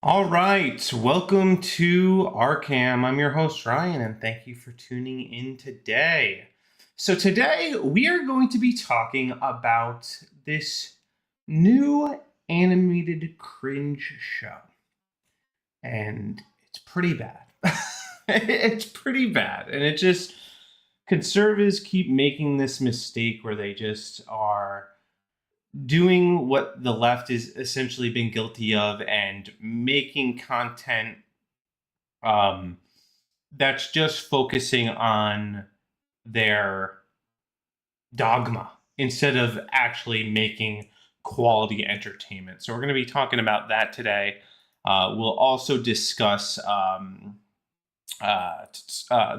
All right, welcome to RCAM. I'm your host, Ryan, and thank you for tuning in today. So, today we are going to be talking about this new animated cringe show. And it's pretty bad. It's pretty bad. And it just, conservatives keep making this mistake where they just are doing what the left has essentially been guilty of and making content that's just focusing on their dogma instead of actually making quality entertainment. So we're going to be talking about that today. We'll also discuss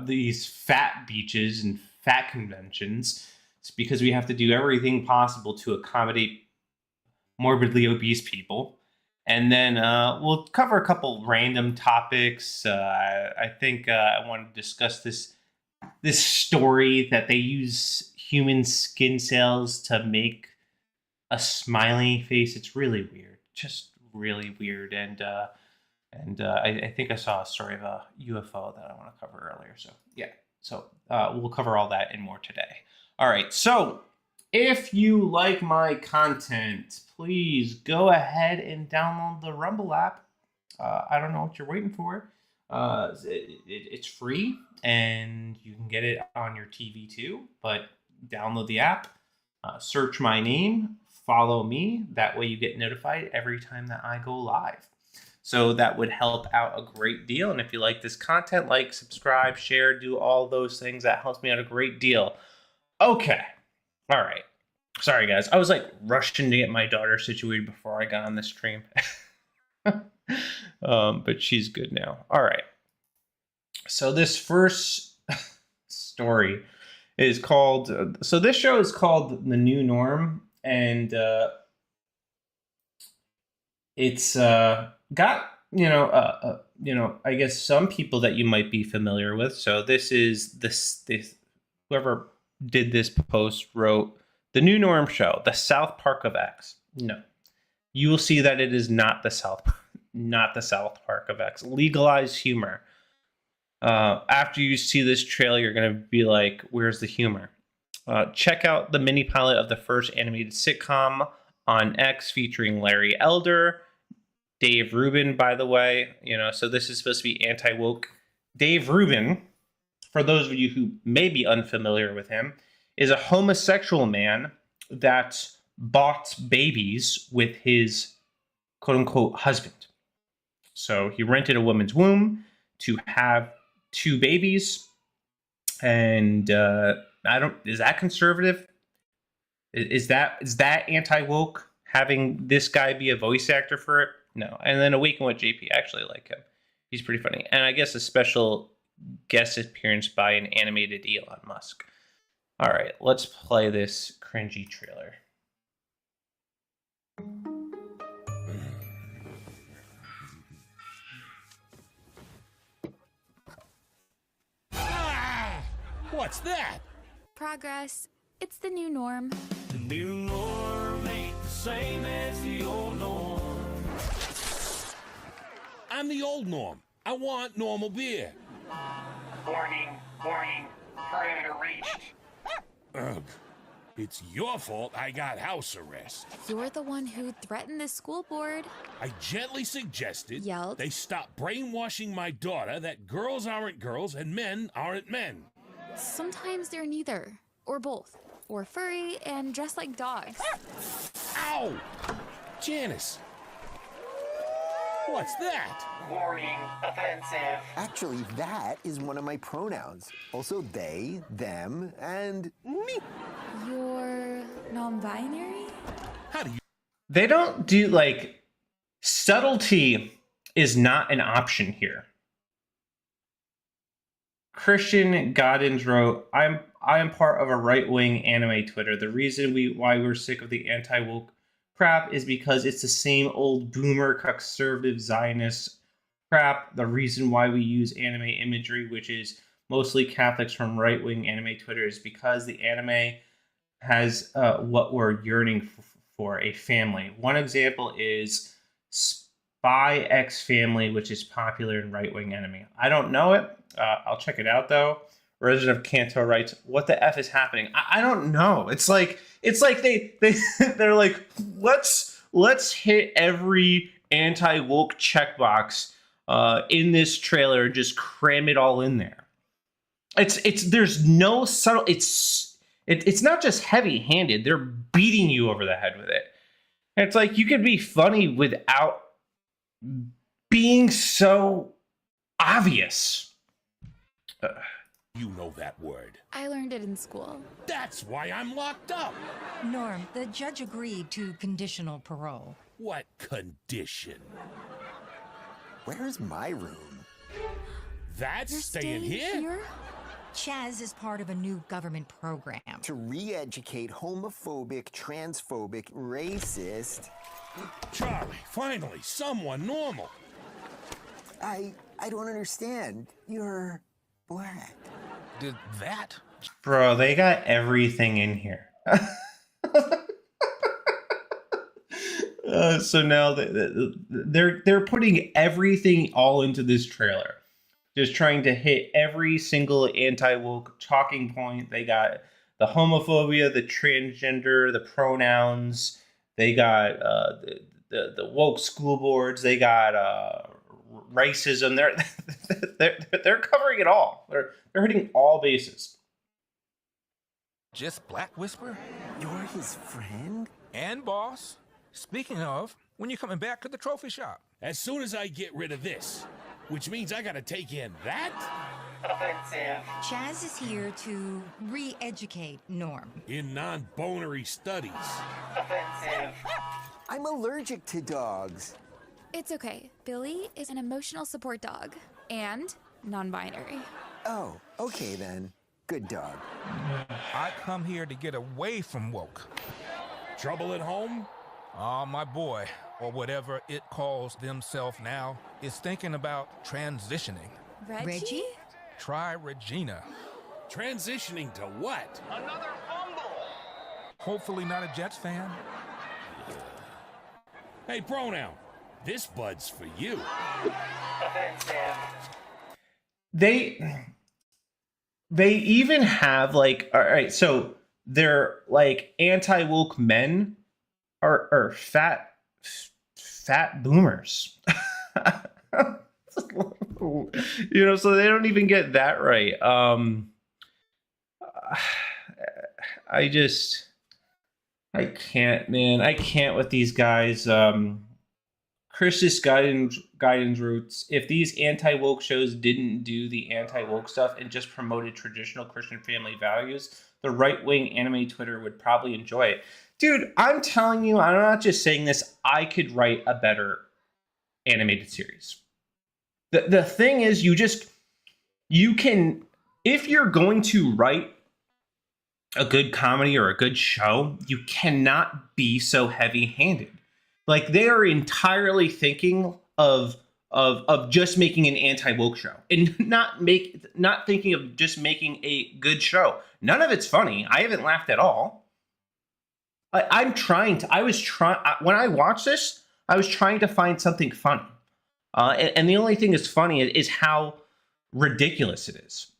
these fat beaches and fat conventions. It's because we have to do everything possible to accommodate morbidly obese people. And then we'll cover a couple random topics. I think I want to discuss this story that they use human skin cells to make a smiley face. It's really weird, just really weird. And I think I saw a story of a UFO that I want to cover earlier. So yeah, so we'll cover all that and more today. All right, so if you like my content, please go ahead and download the Rumble app. I don't know what you're waiting for. It's free, and you can get it on your TV too. But download the app, search my name, follow me. That way you get notified every time that I go live. So that would help out a great deal. And if you like this content, like, subscribe, share, do all those things. That helps me out a great deal. Okay. All right. Sorry, guys. I was like rushing to get my daughter situated before I got on the stream. But she's good now. All right. So this first story is called, so this show is called The New Norm. And it's got, I guess some people that you might be familiar with. So this is whoever did this post wrote The New Norm Show, the South Park of X. No, you will see that it is not the South Park of X. Legalized humor. After you see this trailer, you're gonna be like, "Where's the humor?" Check out the mini pilot of the first animated sitcom on X featuring Larry Elder, Dave Rubin. By the way, so this is supposed to be anti-woke. Dave Rubin, for those of you who may be unfamiliar with him, is a homosexual man that bought babies with his quote-unquote husband. So he rented a woman's womb to have two babies. And is that conservative? Is that anti-woke, having this guy be a voice actor for it? No. And then Awaken with JP, I actually like him. He's pretty funny. And I guess a special guest appearance by an animated Elon Musk. All right, let's play this cringy trailer. What's that? Progress. It's the new norm. The new norm ain't the same as the old norm. I'm the old norm. I want normal beer. Warning, perimeter reached. Ugh. It's your fault I got house arrest. You're the one who threatened the school board. I gently suggested Yelled. they stop brainwashing my daughter that girls aren't girls and men aren't men. Sometimes they're neither, or both, or furry and dressed like dogs. Ow! Janice. What's that? Warning, offensive. Actually, that is one of my pronouns. Also they, them, and me. You're non-binary? How do you... They don't do, subtlety is not an option here. Christian Goddins wrote, I am part of a right-wing anime Twitter. The reason why we're sick of the anti-woke crap is because it's the same old boomer conservative Zionist crap. The reason why we use anime imagery, which is mostly Catholics from right-wing anime Twitter, is because the anime has what we're yearning for, a family. One example is by X family, which is popular in right-wing enemy. I don't know it. I'll check it out though. Resident of Kanto writes, "What the f is happening?" I don't know. It's like they're like, let's hit every anti-woke checkbox in this trailer and just cram it all in there. It's there's no subtle. It's not just heavy-handed. They're beating you over the head with it. And it's like you could be funny without being so obvious. You know that word. I learned it in school. That's why I'm locked up. Norm, the judge agreed to conditional parole. What condition? Where's my room? That's You're staying here? Chaz is part of a new government program. To re-educate homophobic, transphobic, racist... Charlie, finally, someone normal. I don't understand. You're black. Did that? Bro, they got everything in here. So now they're putting everything all into this trailer, just trying to hit every single anti-woke talking point. They got the homophobia, the transgender, the pronouns. They got the woke school boards. They got racism. They're covering it all. They're hitting all bases. Just Black Whisper? You're his friend? And boss. Speaking of, when you coming back to the trophy shop? As soon as I get rid of this, which means I gotta take in that? Offensive. Chaz is here to re-educate Norm. In non-bonery studies. Offensive. I'm allergic to dogs. It's okay. Billy is an emotional support dog and non-binary. Oh, okay then. Good dog. I come here to get away from woke. Trouble at home? Oh, my boy, or whatever it calls themselves now, is thinking about transitioning. Reggie? Try Regina. Transitioning to what? Another fumble. Hopefully not a Jets fan. Hey, pronoun, this bud's for you. Offensive. They even have like, all right, so they're like anti-woke men are fat boomers. You know, so they don't even get that right. I can't, man. I can't with these guys. Chris's guidance roots. If these anti-woke shows didn't do the anti-woke stuff and just promoted traditional Christian family values, the right-wing anime Twitter would probably enjoy it. Dude, I'm telling you, I'm not just saying this. I could write a better animated series. The thing is, you can, if you're going to write a good comedy or a good show, you cannot be so heavy-handed. Like, they are entirely thinking of just making an anti-woke show and not thinking of just making a good show. None of it's funny. I haven't laughed at all. When I watched this, I was trying to find something funny. And the only thing that's funny is how ridiculous it is.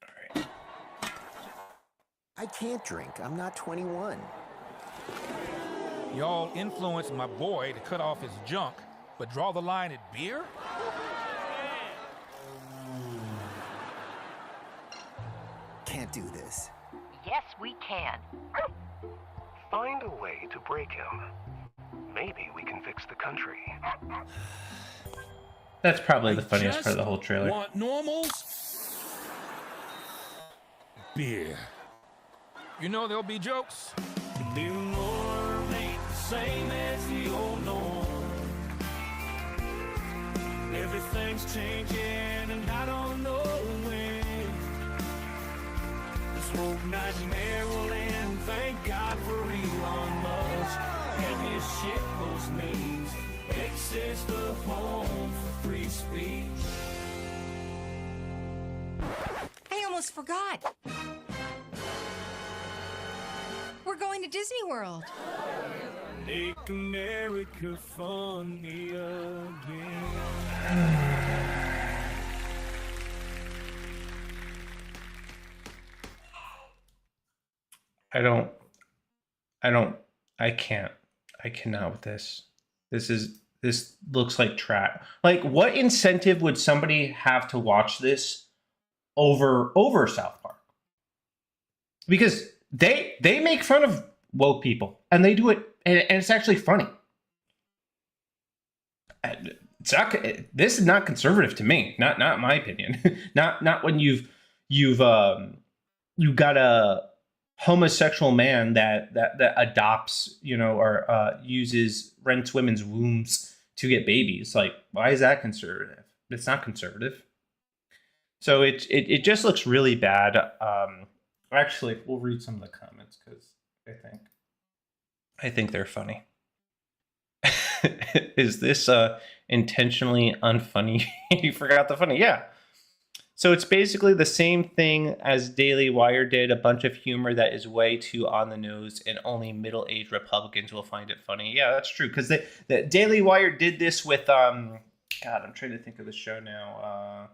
All right. I can't drink. I'm not 21. Y'all influenced my boy to cut off his junk, but draw the line at beer? Can't do this. Yes, we can. Find a way to break him. Maybe we can fix the country. That's probably the funniest part of the whole trailer. Want normals? Beer. You know there'll be jokes. New norm ain't the same as the old norm. Everything's changing and I don't know when. This woke nightmare will end. Thank God for Elon Musk and his shitpost memes. X is the home for free speech. I almost forgot. We're going to Disney World. Make America funny again. I cannot with this. This looks like trash. Like, what incentive would somebody have to watch this over South Park? Because they make fun of woke people, and they do it, and it's actually funny. It's not, this is not conservative to me. Not my opinion. not when you got a homosexual man that adopts, or rents women's wombs to get babies. Like, why is that conservative? It's not conservative. So it just looks really bad. Actually, we'll read some of the comments because I think they're funny. Is this intentionally unfunny? You forgot the funny. Yeah. So it's basically the same thing as Daily Wire did, a bunch of humor that is way too on the nose, and only middle-aged Republicans will find it funny. Yeah, that's true, because the Daily Wire did this with God, I'm trying to think of the show now.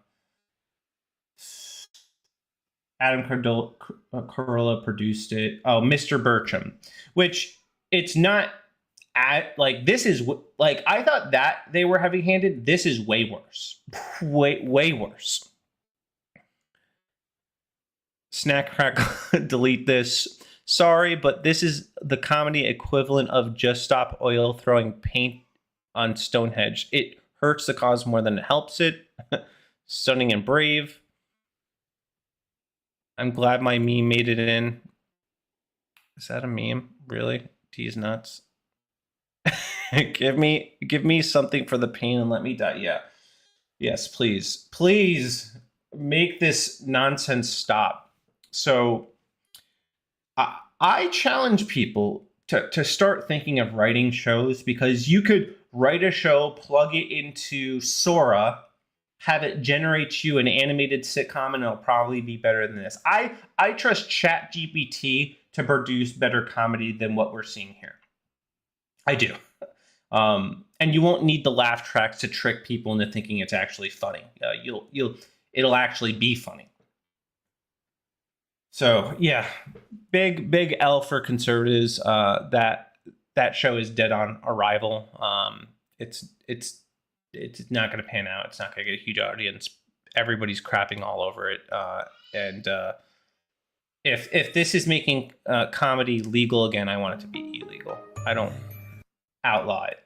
Adam Carolla produced it. Oh, Mr. Bertram, which it's not like, this is like, I thought that they were heavy-handed. This is way worse. Way worse. Snack Crack, delete this. Sorry, but this is the comedy equivalent of Just Stop Oil throwing paint on Stonehenge. It hurts the cause more than it helps it. Stunning and brave. I'm glad my meme made it in. Is that a meme? Really? Tease nuts. Give me something for the pain and let me die. Yeah. Yes, please. Please make this nonsense stop. So I challenge people to start thinking of writing shows, because you could write a show, plug it into Sora, have it generate you an animated sitcom, and it'll probably be better than this. I trust ChatGPT to produce better comedy than what we're seeing here. I do. And you won't need the laugh tracks to trick people into thinking it's actually funny. It'll actually be funny. So yeah, big L for conservatives. That show is dead on arrival. It's not going to pan out. It's not going to get a huge audience. Everybody's crapping all over it. And if this is making comedy legal again, I want it to be illegal. I don't outlaw it.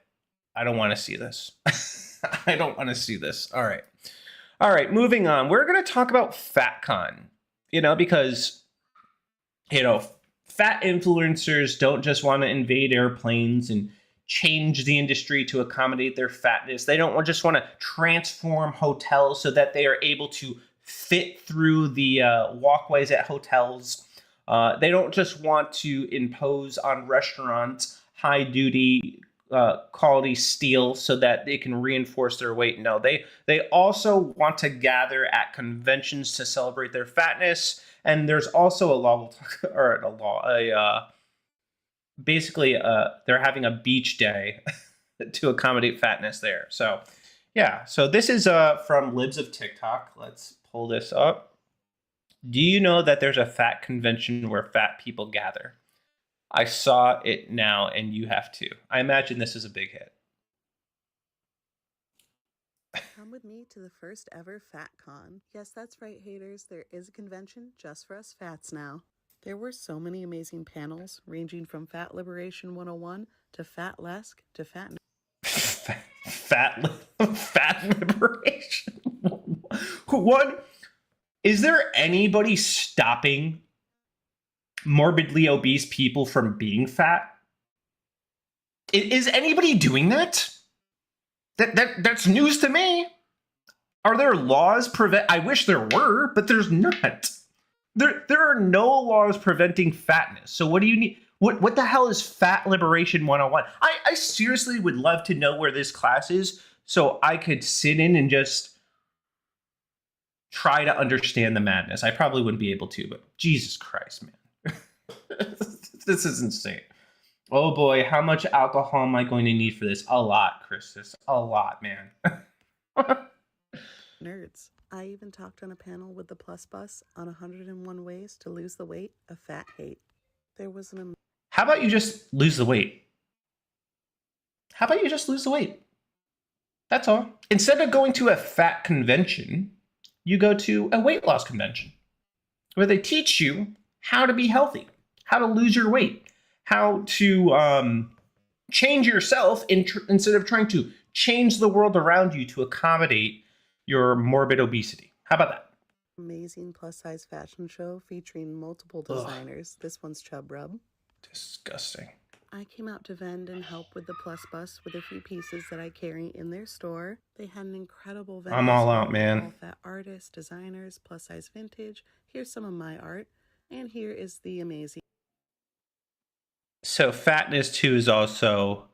I don't want to see this. I don't want to see this. All right. Moving on. We're going to talk about FatCon. Because, fat influencers don't just want to invade airplanes and change the industry to accommodate their fatness. They don't just want to transform hotels so that they are able to fit through the walkways at hotels. They don't just want to impose on restaurants high-duty quality steel so that they can reinforce their weight. No, they also want to gather at conventions to celebrate their fatness. And there's also basically they're having a beach day to accommodate fatness there. So yeah, so this is from Libs of TikTok. Let's pull this up. Do you know that there's a fat convention where fat people gather? I saw it now, and you have to. I imagine this is a big hit. Come with me to the first ever FatCon. Yes, that's right, haters. There is a convention just for us fats now. There were so many amazing panels, ranging from Fat Liberation 101 to Fat Lesk to Fat... Fat Liberation? What? Is there anybody stopping morbidly obese people from being fat? Is anybody doing that? That's news to me. Are there laws I wish there were, but there's not. There are no laws preventing fatness. So what do you need? What the hell is Fat Liberation 101? I seriously would love to know where this class is so I could sit in and just try to understand the madness. I probably wouldn't be able to, but Jesus Christ, man. This is insane. Oh boy, how much alcohol am I going to need for this? A lot, Christus. A lot, man. Nerds. I even talked on a panel with the Plus Bus on 101 ways to lose the weight of fat hate. There was an How about you just lose the weight? How about you just lose the weight? That's all. Instead of going to a fat convention, you go to a weight loss convention where they teach you how to be healthy, how to lose your weight, how to change yourself instead of trying to change the world around you to accommodate your morbid obesity. How about that? amazing plus-size fashion show featuring multiple designers. This one's Chub Rub. Disgusting. I came out to vend and help with the Plus Bus with a few pieces that I carry in their store. They had an incredible vendor. I'm all out, man. All fat artists, designers, plus-size vintage. Here's some of my art, and here is the amazing. So fatness too is also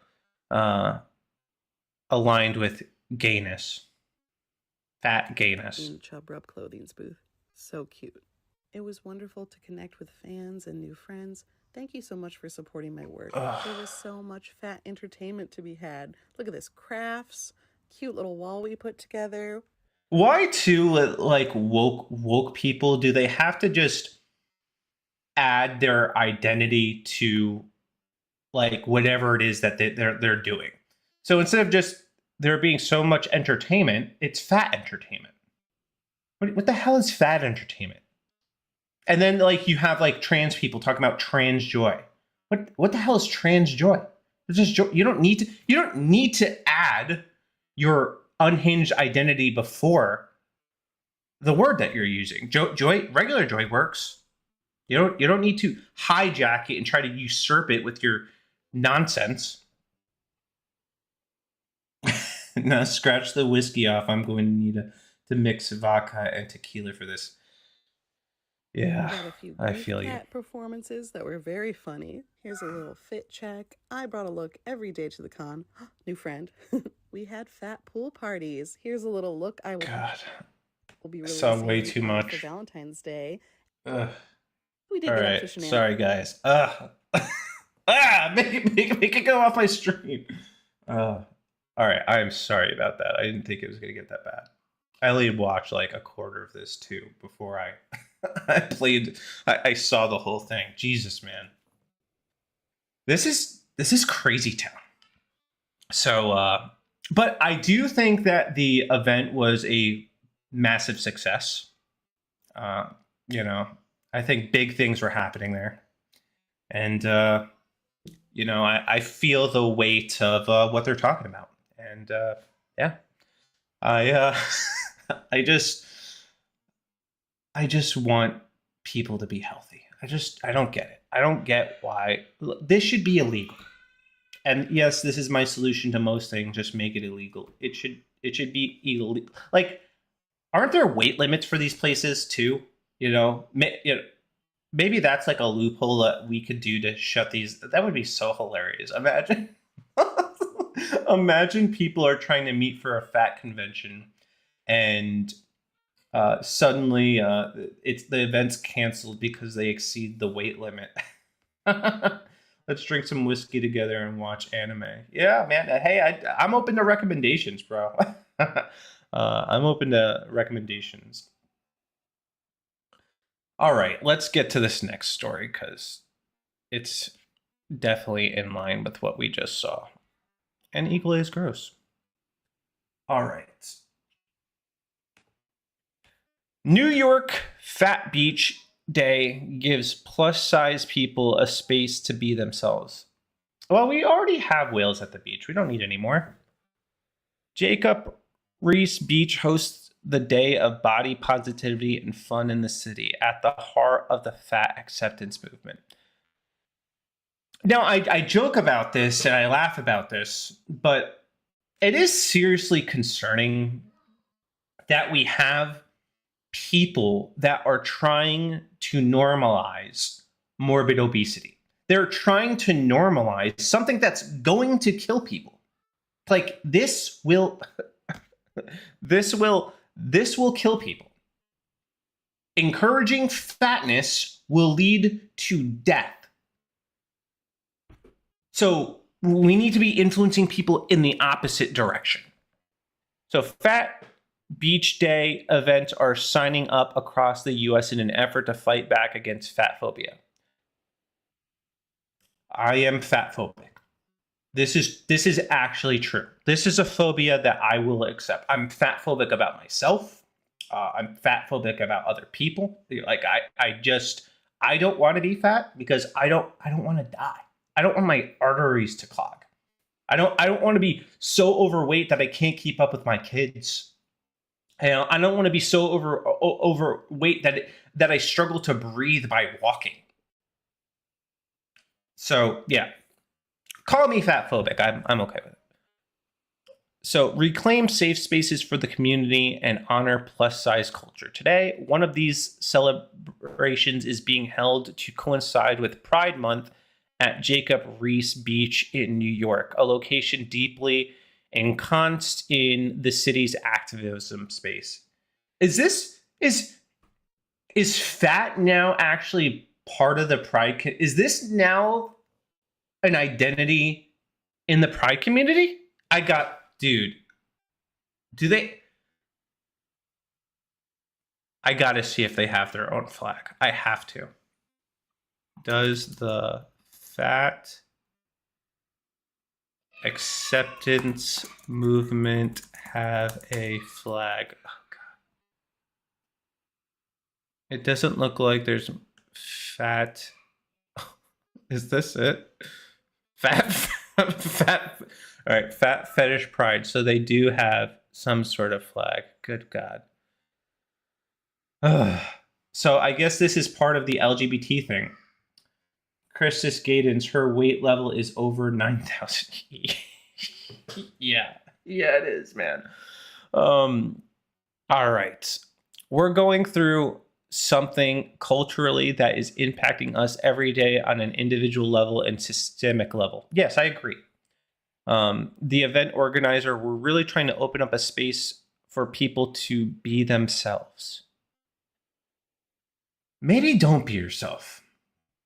aligned with gayness. Fat gayness. In Chub Rub Clothing's booth. So cute. It was wonderful to connect with fans and new friends. Thank you so much for supporting my work. There was so much fat entertainment to be had. Look at this, crafts, cute little wall we put together. Why too, like woke people, do they have to just add their identity to like whatever it is that they're doing? So instead of just there being so much entertainment, it's fat entertainment. What the hell is fat entertainment? And then like you have like trans people talking about trans joy. What the hell is trans joy? It's just joy. You don't need to add your unhinged identity before the word that you're using. Joy, regular joy works. You don't need to hijack it and try to usurp it with your nonsense. Now scratch the whiskey off. I'm going to need to mix vodka and tequila for this. Yeah, got a few I feel you. Performances that were very funny. Here's a little fit check. I brought a look every day to the con. New friend. We had fat pool parties. Here's a little look I will be releasing. Saw way too much for Valentine's Day. Ugh. We did All get right, up to shenanigans. sorry guys. Make it go off my stream. All right, I'm sorry about that. I didn't think it was gonna get that bad. I only watched like a quarter of this too before I I saw the whole thing. Jesus, man. This is crazy town. So but I do think that the event was a massive success. You know, I think big things were happening there. And you know, I feel the weight of what they're talking about. And yeah. I just want people to be healthy. I don't get it. I don't get why this should be illegal. And yes, this is my solution to most things. Just make it illegal. It should be illegal. Like, aren't there weight limits for these places too? You know, maybe that's like a loophole that we could do to shut these. That would be so hilarious. Imagine people are trying to meet for a fat convention, and suddenly the event's canceled because they exceed the weight limit. Let's drink some whiskey together and watch anime. Yeah, man. Hey, I'm open to recommendations, bro. I'm open to recommendations. All right, let's get to this next story because it's definitely in line with what we just saw. And equally as gross. All right. New York Fat Beach Day gives plus-size people a space to be themselves. Well, we already have whales at the beach. We don't need any more. Jacob Reese Beach hosts the Day of Body Positivity and Fun in the city at the heart of the fat acceptance movement. Now, I joke about this and I laugh about this, but it is seriously concerning that we have people that are trying to normalize morbid obesity. They're trying to normalize something that's going to kill people. Like this will kill people. Encouraging fatness will lead to death. So we need to be influencing people in the opposite direction. So Fat Beach Day events are signing up across the US in an effort to fight back against fat phobia. I am fat phobic. This is actually true. This is a phobia that I will accept. I'm fat phobic about myself. I'm fat phobic about other people. Like I don't want to be fat because I don't want to die. I don't want my arteries to clog. I don't want to be so overweight that I can't keep up with my kids. I don't want to be so overweight that I struggle to breathe by walking. So yeah, call me fat phobic. I'm okay with it. So reclaim safe spaces for the community and honor plus size culture. Today, one of these celebrations is being held to coincide with Pride Month at Jacob Riis Beach in New York, a location deeply ensconced in the city's activism space. Is fat now actually part of the Pride? Is this now an identity in the Pride community? Dude, I gotta see if they have their own flag. I have to. Does the fat acceptance movement have a flag? Oh, God. It doesn't look like there's fat. Is this it? Fat. All right, Fat Fetish Pride. So they do have some sort of flag. Good God. So I guess this is part of the LGBT thing. Christus Gadens, her weight level is over 9,000. Yeah, it is, man. All right. We're going through something culturally that is impacting us every day on an individual level and systemic level. Yes, I agree. The event organizer, we're really trying to open up a space for people to be themselves. Maybe don't be yourself.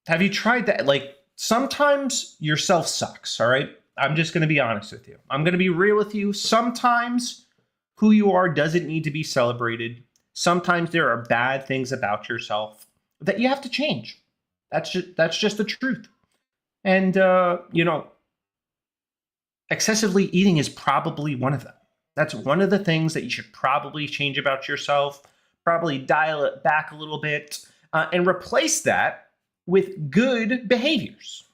Have you tried that? Like, sometimes yourself sucks, all right? I'm just going to be honest with you. I'm going to be real with you. Sometimes who you are doesn't need to be celebrated. Sometimes there are bad things about yourself that you have to change. That's just the truth. And, excessively eating is probably one of them. That's one of the things that you should probably change about yourself, probably dial it back a little bit, and replace that with good behaviors,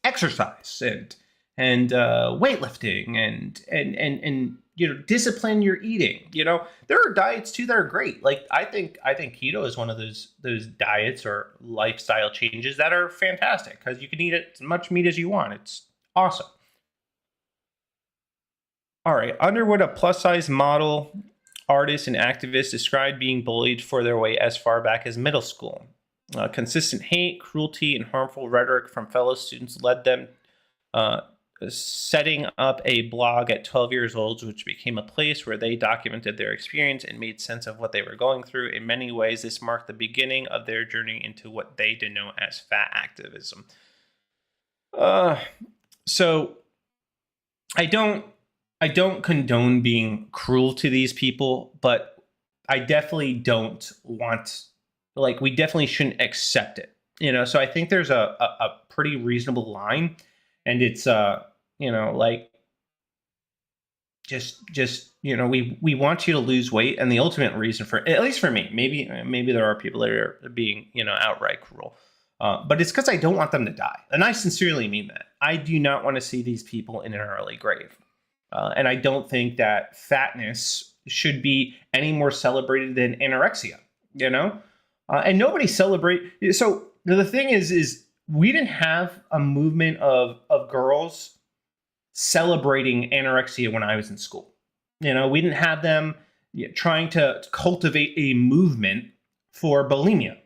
exercise and weightlifting and discipline your eating. There are diets too that are great. Like I think keto is one of those diets or lifestyle changes that are fantastic because you can eat as much meat as you want. It's awesome. All right. Underwood, a plus-size model, artist, and activist, described being bullied for their weight as far back as middle school. Consistent hate, cruelty, and harmful rhetoric from fellow students led them setting up a blog at 12 years old, which became a place where they documented their experience and made sense of what they were going through. In many ways, this marked the beginning of their journey into what they denote as fat activism. So I don't condone being cruel to these people, but I definitely don't want, we definitely shouldn't accept it, So I think there's a pretty reasonable line, and it's we want you to lose weight, and the ultimate reason for, at least for me, maybe there are people that are being outright cruel. But it's because I don't want them to die. And I sincerely mean that. I do not want to see these people in an early grave. And I don't think that fatness should be any more celebrated than anorexia, and nobody celebrate. So the thing is we didn't have a movement of girls celebrating anorexia when I was in school. We didn't have them trying to cultivate a movement for bulimia.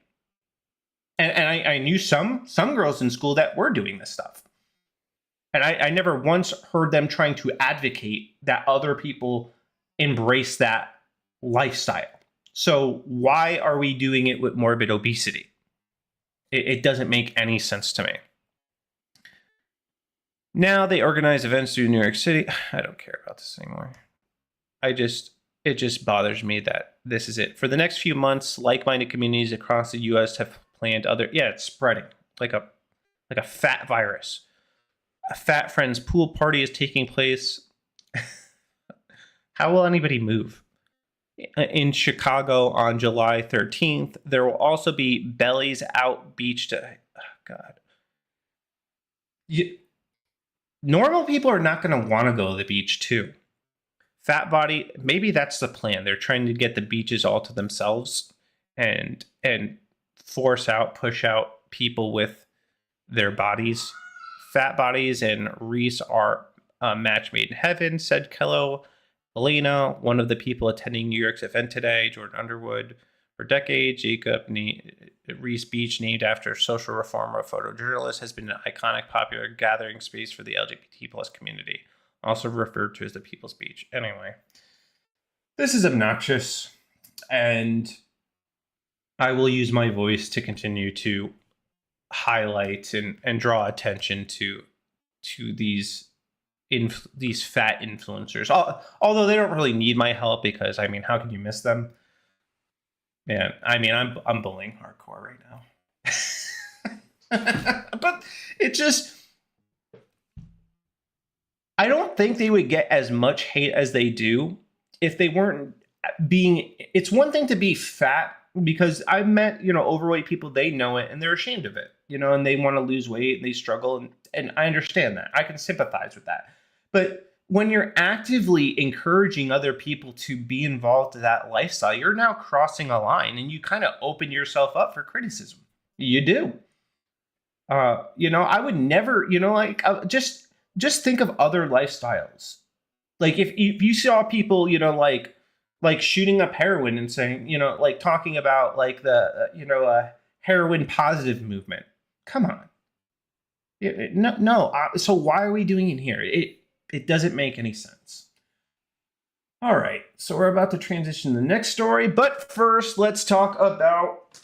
And I knew some girls in school that were doing this stuff. And I never once heard them trying to advocate that other people embrace that lifestyle. So why are we doing it with morbid obesity? It doesn't make any sense to me. Now they organize events through New York City. I don't care about this anymore. It just bothers me that this is it. For the next few months, like-minded communities across the U.S. have planned other. Yeah, it's spreading like a fat virus. A Fat Friends pool party is taking place. How will anybody move? In Chicago on July 13th, there will also be Bellies Out Beach Day. Oh, God. Normal people are not going to want to go to the beach too. Fat body, maybe that's the plan. They're trying to get the beaches all to themselves and push out people with their bodies. Fat bodies and Reese are a match made in heaven, said Kello. Elena, one of the people attending New York's event today, Jordan Underwood. For decades, Reese Beach, named after social reformer photojournalist, has been an iconic, popular gathering space for the LGBT plus community, also referred to as the People's Beach. Anyway, this is obnoxious, and I will use my voice to continue to highlight and draw attention to these fat influencers. Although they don't really need my help, because I mean, how can you miss them? Man, I mean, I'm bullying hardcore right now. But it just, I don't think they would get as much hate as they do if they weren't being. It's one thing to be fat, because I've met, overweight people, they know it and they're ashamed of it, and they want to lose weight and they struggle. And I understand that. I can sympathize with that. But when you're actively encouraging other people to be involved in that lifestyle, you're now crossing a line, and you kind of open yourself up for criticism. You do. I would never, just think of other lifestyles. Like if you saw people, like shooting up heroin and saying, like talking about like the, heroin positive movement. Come on. No. So why are we doing it here? It doesn't make any sense. All right, so we're about to transition to the next story, but first let's talk about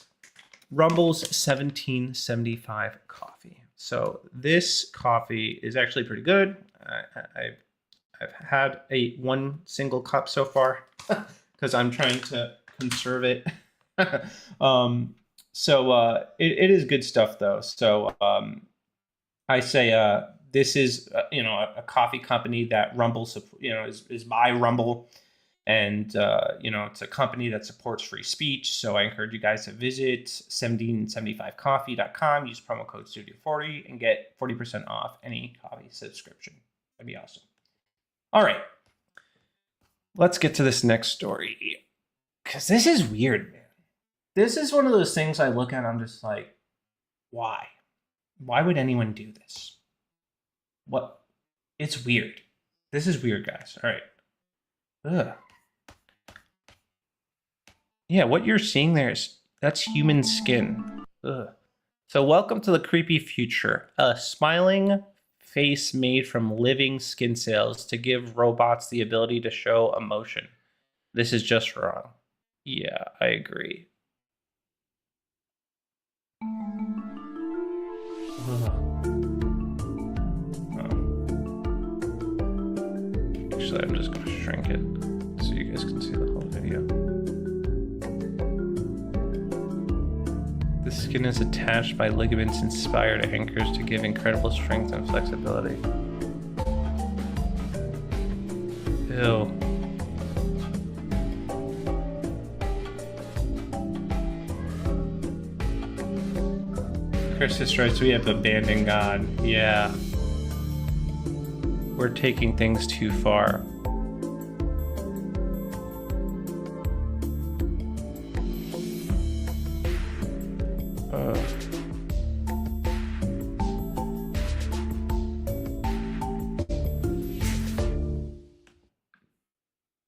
Rumble's 1775 coffee. So this coffee is actually pretty good. I've had one single cup so far because I'm trying to conserve it. So it is good stuff though. So I say this is a coffee company that Rumble is by Rumble, and it's a company that supports free speech. So I encourage you guys to visit 1775coffee.com, use promo code Studio40, and get 40% off any coffee subscription. That'd be awesome. All right, let's get to this next story, because this is weird, man. This is one of those things I look at and I'm just like, why? Why would anyone do this? What? It's weird. This is weird, guys. All right. Ugh. Yeah, what you're seeing there that's human skin. Ugh. So welcome to the creepy future. A smiling face made from living skin cells to give robots the ability to show emotion. This is just wrong. Yeah, I agree. Ugh. Actually, I'm just going to shrink it so you guys can see the whole video. The skin is attached by ligaments inspired anchors to give incredible strength and flexibility. Ew. Chris writes, we have abandoned God. Yeah. We're taking things too far.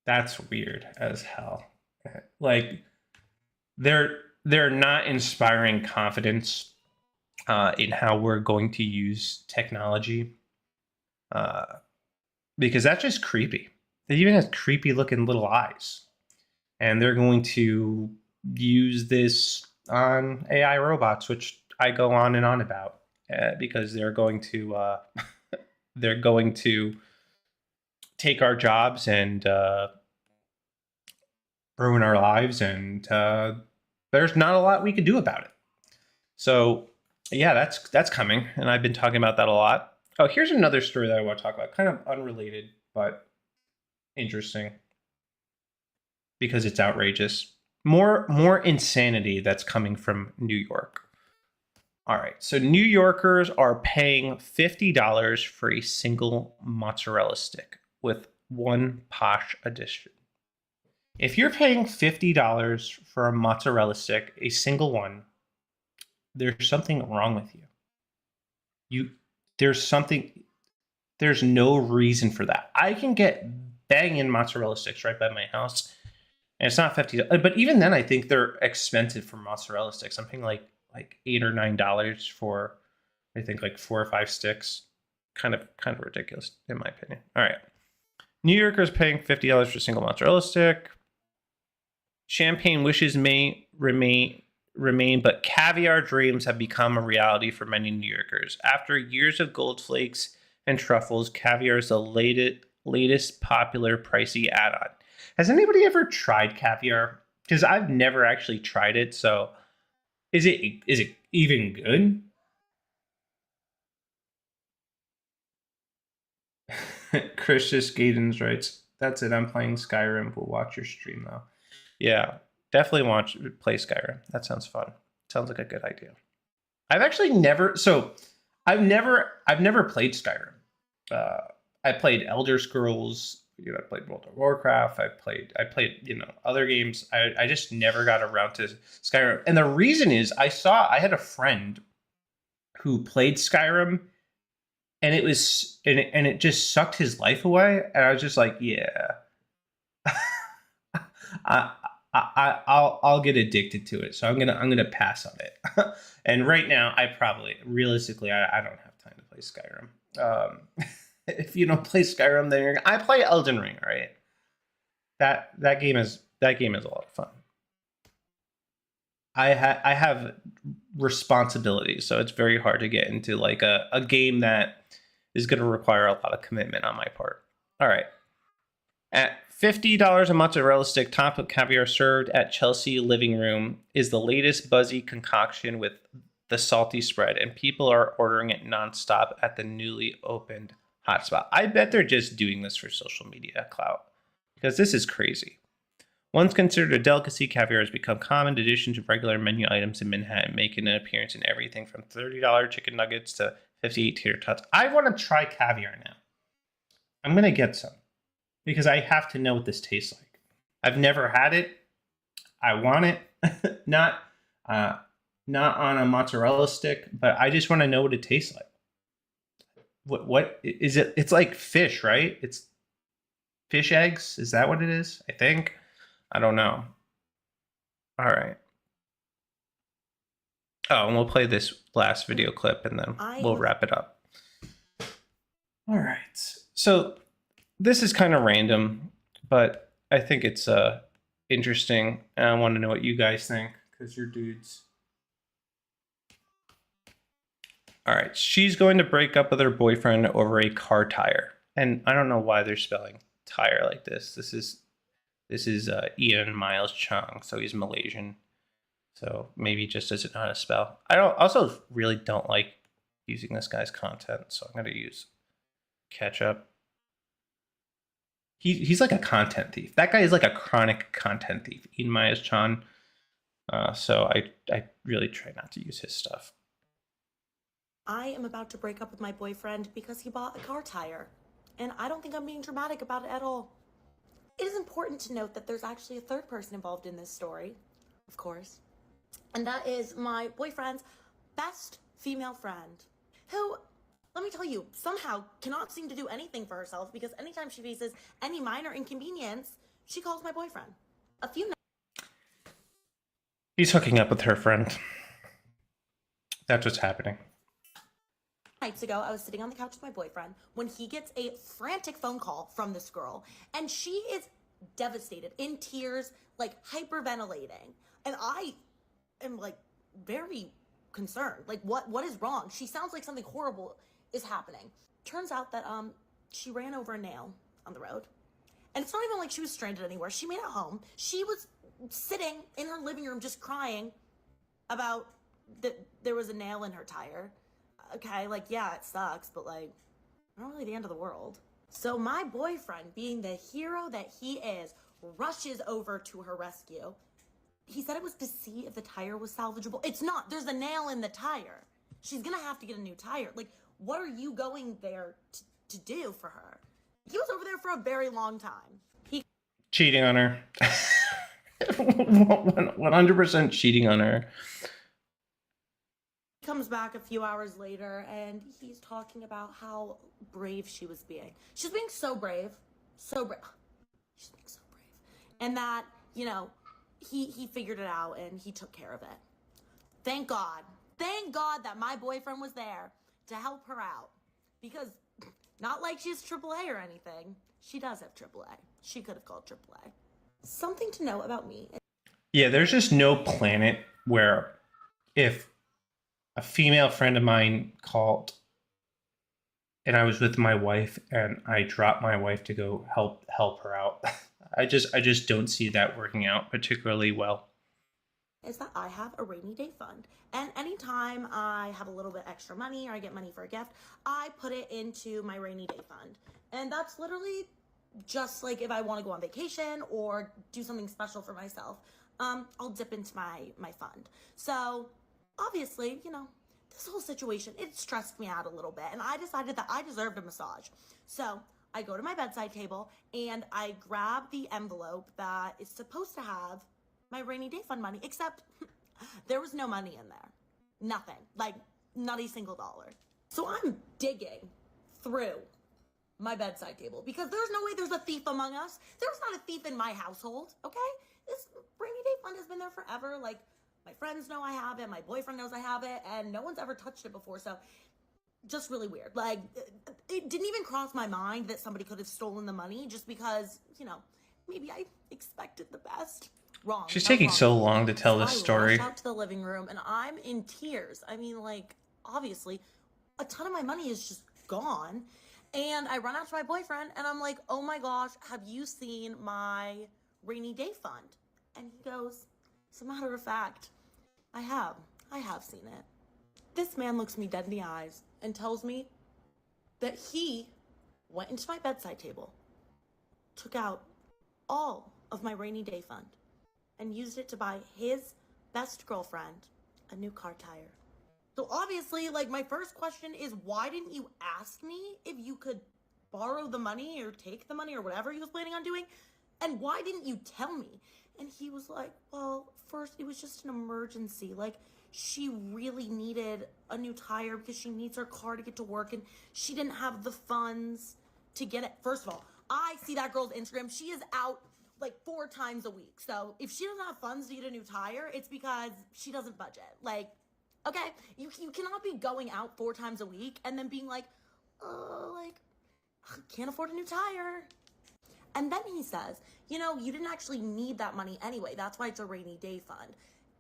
That's weird as hell. Like, they're not inspiring confidence in how we're going to use technology. Because that's just creepy. It even has creepy looking little eyes. And they're going to use this on AI robots, which I go on and on about, because they're going to they're going to take our jobs and ruin our lives, and there's not a lot we can do about it. So yeah, that's coming, and I've been talking about that a lot. Oh, here's another story that I want to talk about, kind of unrelated but interesting because it's outrageous. More insanity that's coming from New York. All right, so New Yorkers are paying $50 for a single mozzarella stick with one posh addition. If you're paying $50 for a mozzarella stick, a single one, there's something wrong with you. There's no reason for that. I can get banging mozzarella sticks right by my house, and it's not $50. But even then, I think they're expensive for mozzarella sticks. I'm paying like $8 or $9 for, I think, like 4 or 5 sticks. Kind of ridiculous in my opinion. All right, New Yorkers paying $50 for a single mozzarella stick. Champagne wishes may remain, but caviar dreams have become a reality for many New Yorkers. After years of gold flakes and truffles, caviar is the latest popular pricey add-on. Has anybody ever tried caviar? Because I've never actually tried it. So, is it even good? Christius Gadens writes, "That's it. I'm playing Skyrim. We'll watch your stream though." Yeah, definitely play Skyrim. That sounds fun. Sounds like a good idea. I've actually never played Skyrim. I played Elder Scrolls. I played World of Warcraft. I played other games. I just never got around to Skyrim. And the reason is I had a friend who played Skyrim, and it just sucked his life away. And I was just like, yeah, I'll get addicted to it. So I'm gonna pass on it. And right now, realistically, I don't have time to play Skyrim. If you don't play Skyrim, then I play Elden Ring. All right, that game is a lot of fun. I have responsibilities, so it's very hard to get into like a game that is going to require a lot of commitment on my part. All right, at $50 a mozzarella stick topped with caviar served at Chelsea Living Room is the latest buzzy concoction with the salty spread, and people are ordering it nonstop at the newly opened hotspot. I bet they're just doing this for social media clout, because this is crazy. Once considered a delicacy, caviar has become common addition to regular menu items in Manhattan, making an appearance in everything from $30 chicken nuggets to $58 tater tots. I want to try caviar now. I'm going to get some, because I have to know what this tastes like. I've never had it. I want it. Not on a mozzarella stick, but I just want to know what it tastes like. What is it? It's like fish, right? It's fish eggs. Is that what it is? I think. I don't know. All right. Oh, and we'll play this last video clip and then we'll wrap it up. All right. So this is kind of random, but I think it's interesting, and I want to know what you guys think, because you're dudes. All right. She's going to break up with her boyfriend over a car tire. And I don't know why they're spelling tire like this. This is Ian Miles Chung, so he's Malaysian. So maybe he just doesn't know how to spell. I also really don't like using this guy's content, so I'm going to use ketchup. He's like a content thief. That guy is like a chronic content thief, Ian Miles Chung. So I really try not to use his stuff. I am about to break up with my boyfriend because he bought a car tire, and I don't think I'm being dramatic about it at all. It is important to note that there's actually a third person involved in this story, of course, and that is my boyfriend's best female friend, who, let me tell you, somehow cannot seem to do anything for herself, because anytime she faces any minor inconvenience, she calls my boyfriend. He's hooking up with her friend. That's what's happening. Nights ago, I was sitting on the couch with my boyfriend when he gets a frantic phone call from this girl, and she is devastated, in tears, like hyperventilating. And I am like very concerned. Like, what is wrong? She sounds like something horrible is happening. turns out that she ran over a nail on the road. And it's not even like she was stranded anywhere. She made it home. She was sitting in her living room just crying about that there was a nail in her tire. Okay, like, yeah, it sucks, but like, not really the end of the world. So my boyfriend, being the hero that he is, rushes over to her rescue. He said it was to see if the tire was salvageable. It's not. There's a nail in the tire. She's gonna have to get a new tire. Like, what are you going there to do for her? He was over there for a very long time. He Cheating on her. 100% cheating on her. comes back a few hours later and he's talking about how brave she was being. She's being so brave. So brave. She's being so brave. And that, you know, he figured it out and he took care of it. Thank God. Thank God that my boyfriend was there to help her out. Because not like she's AAA or anything. She does have AAA. She could have called AAA. Something to know about me. Yeah, there's just no planet where if a female friend of mine called and I was with my wife and I dropped my wife to go help her out, I just don't see that working out particularly well. Is that I have a rainy day fund. And anytime I have a little bit extra money or I get money for a gift, I put it into my rainy day fund. And that's literally just like if I want to go on vacation or do something special for myself, I'll dip into my fund. So obviously, you know, this whole situation, it stressed me out a little bit and I decided that I deserved a massage. So I go to my bedside table and I grab the envelope that is supposed to have my rainy day fund money, except there was no money in there. Nothing. Like, not a single dollar. So I'm digging through my bedside table because there's no way there's a thief among us. There's not a thief in my household, okay? This rainy day fund has been there forever. Like, my friends know I have it, my boyfriend knows I have it, and no one's ever touched it before, so just really weird. Like, it didn't even cross my mind that somebody could have stolen the money just because, you know, maybe I expected the best. Wrong. She's taking so long to tell this story. I rush out to the living room and I'm in tears. I mean, like, obviously, a ton of my money is just gone. And I run out to my boyfriend and I'm like, oh my gosh, have you seen my rainy day fund? And he goes, as a matter of fact, I have seen it. This man looks me dead in the eyes and tells me that he went into my bedside table, took out all of my rainy day fund, and used it to buy his best girlfriend a new car tire. So obviously, like, my first question is, why didn't you ask me if you could borrow the money or take the money or whatever he was planning on doing? And why didn't you tell me? And he was like, well, first, it was just an emergency. Like, she really needed a new tire because she needs her car to get to work and she didn't have the funds to get it. First of all, I see that girl's Instagram. She is out like 4 times a week. So if she doesn't have funds to get a new tire, it's because she doesn't budget. Like, okay, you cannot be going out 4 times a week and then being like, oh, like, can't afford a new tire. And then he says, you know, you didn't actually need that money anyway. That's why it's a rainy day fund.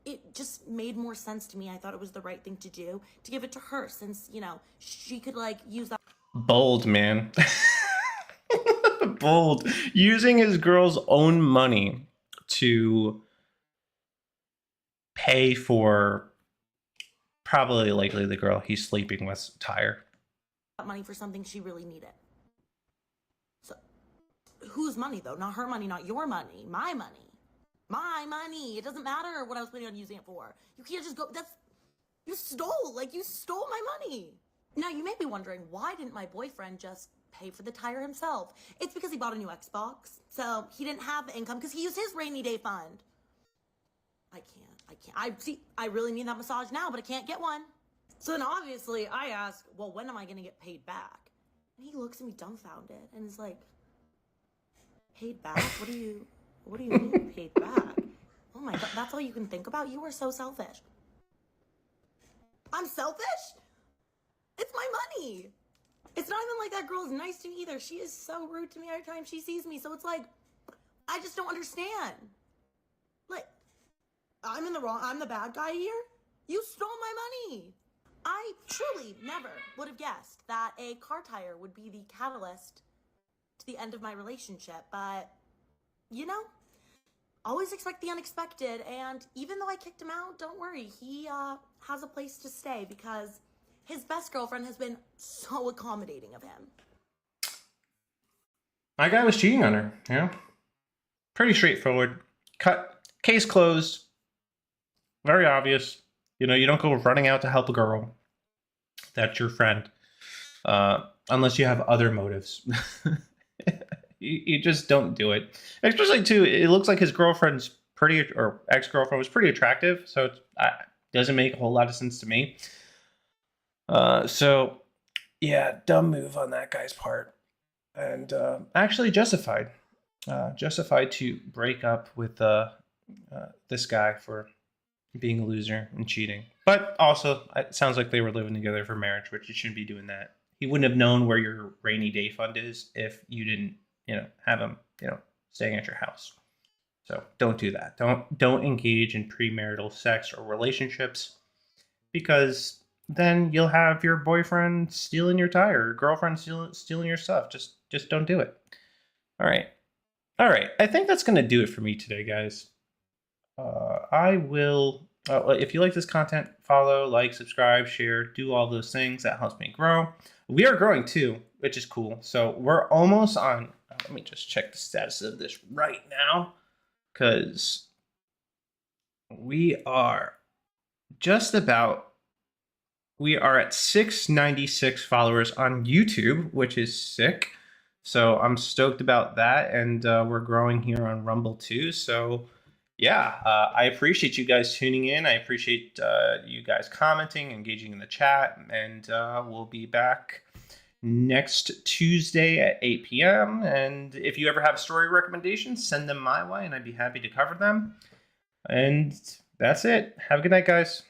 It just made more sense to me. I thought it was the right thing to do to give it to her since, you know, she could like use that. Bold, man. Bold. Using his girl's own money to pay for probably likely the girl he's sleeping with tire. Money for something she really needed. So whose money though? Not her money, not your money. My money. My money. It doesn't matter what I was planning on using it for. You can't just go, you stole my money. Now you may be wondering, why didn't my boyfriend just pay for the tire himself? It's because he bought a new Xbox. So he didn't have the income because he used his rainy day fund. I can't. I really need that massage now, but I can't get one. So then obviously I ask, well, when am I going to get paid back? And he looks at me dumbfounded and is like, paid back? What do you mean paid back? Oh my God, that's all you can think about? You are so selfish. I'm selfish? It's my money. It's not even like that girl's nice to me either. She is so rude to me every time she sees me. So it's like, I just don't understand. Like, I'm in the wrong. I'm the bad guy here. You stole my money. I truly never would have guessed that a car tire would be the catalyst to the end of my relationship, but, you know, always expect the unexpected, and even though I kicked him out, don't worry, he has a place to stay because his best girlfriend has been so accommodating of him. My guy was cheating on her, you know? Pretty straightforward. Case closed. Very obvious. You know, you don't go running out to help a girl. That's your friend. Unless you have other motives. you just don't do it. Especially, too, it looks like his girlfriend's or ex-girlfriend was pretty attractive. So it doesn't make a whole lot of sense to me. So, yeah, dumb move on that guy's part. And actually justified. Justified to break up with this guy for being a loser and cheating. But also, it sounds like they were living together for marriage, which you shouldn't be doing that. He wouldn't have known where your rainy day fund is if you didn't, have him, staying at your house. So don't do that. Don't engage in premarital sex or relationships, because then you'll have your boyfriend stealing your tire, or girlfriend stealing your stuff. Just don't do it. All right. I think that's going to do it for me today, guys. I will, if you like this content, follow, like, subscribe, share, do all those things. That helps me grow. We are growing too, which is cool. So we're almost on, let me just check the status of this right now, because we are at 696 followers on YouTube, which is sick. So I'm stoked about that, and we're growing here on Rumble too. So yeah, I appreciate you guys tuning in. I appreciate you guys commenting, engaging in the chat, and we'll be back next Tuesday at 8 p.m. And if you ever have story recommendations, send them my way, and I'd be happy to cover them. And that's it. Have a good night, guys.